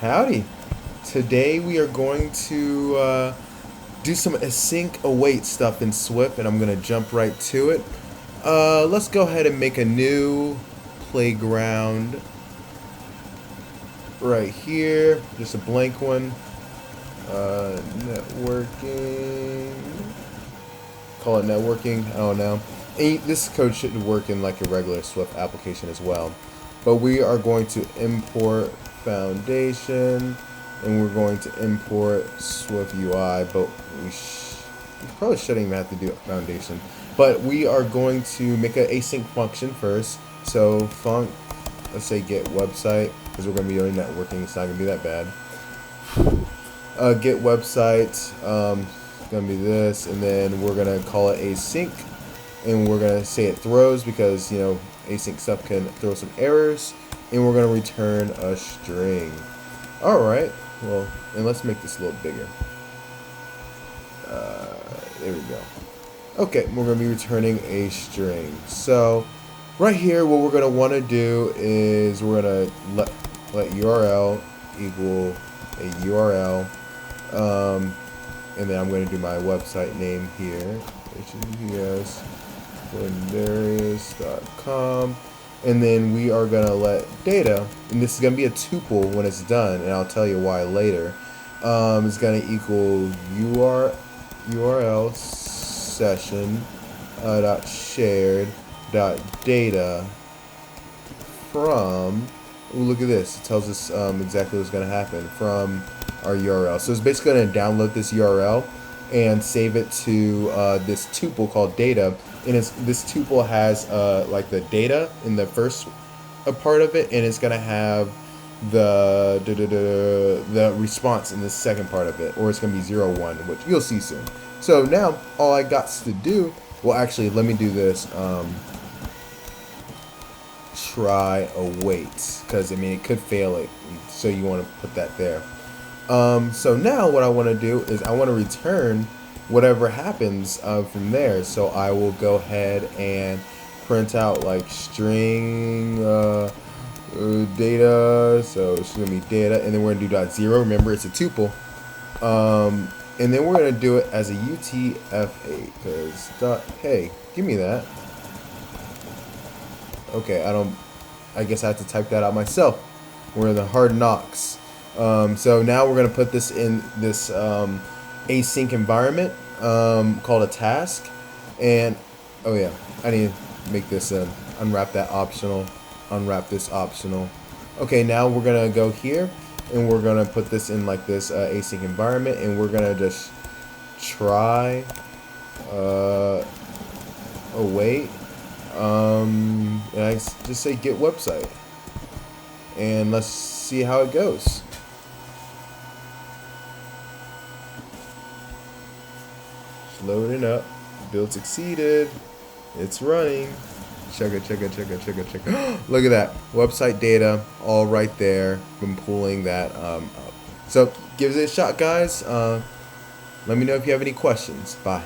Howdy. Today we are going to do some async await stuff in Swift, and I'm going to jump right to it. Let's go ahead and make a new playground right here. Just a blank one. Networking. Call it networking. I don't know. This code should work in like a regular Swift application as well. But we are going to import foundation, and we're going to import Swift UI, but we probably shouldn't even have to do a foundation. But we are going to make an async function first. So func, let's say get website, because we're going to be doing networking. It's not going to be that bad. Get website, going to be this, and then we're going to call it async, and we're going to say it throws because, you know, async stuff can throw some errors, and we're going to return a string. Alright, well, and let's make this a little bigger. There we go. Okay, we're going to be returning a string. So, right here, what we're going to want to do is we're going to let URL equal a URL, and then I'm going to do my website name here, https Quin'darius.com, and then we are going to let data, and this is going to be a tuple when it's done, and I'll tell you why later. It's going to equal URL session dot shared dot data from, ooh, look at this, it tells us exactly what's going to happen from our URL. So it's basically going to download this URL and save it to this tuple called data, and this tuple has like the data in the first part of it, and it's gonna have the response in the second part of it, or it's gonna be 0, 1, which you'll see soon. So now all I got to do, well, actually, let me do this. Try await, because I mean it could fail it, so you want to put that there. So now what I want to do is I want to return whatever happens from there. So I will go ahead and print out like string data. So it's going to be data, and then we're going to do dot zero. Remember, it's a tuple. And then we're going to do it as a UTF-8, because dot, hey, give me that. Okay, I guess I have to type that out myself. We're in the hard knocks. So now we're going to put this in this async environment called a task. And, oh yeah, I need to make this, unwrap that optional, unwrap this optional. Okay, now we're going to go here, and we're going to put this in like this async environment, and we're going to just try await, and I just say get website. And let's see how it goes. Loading up. Build succeeded. It's running. Check it. Look at that. Website data all right there. Been pulling that up. So give it a shot, guys. Let me know if you have any questions. Bye.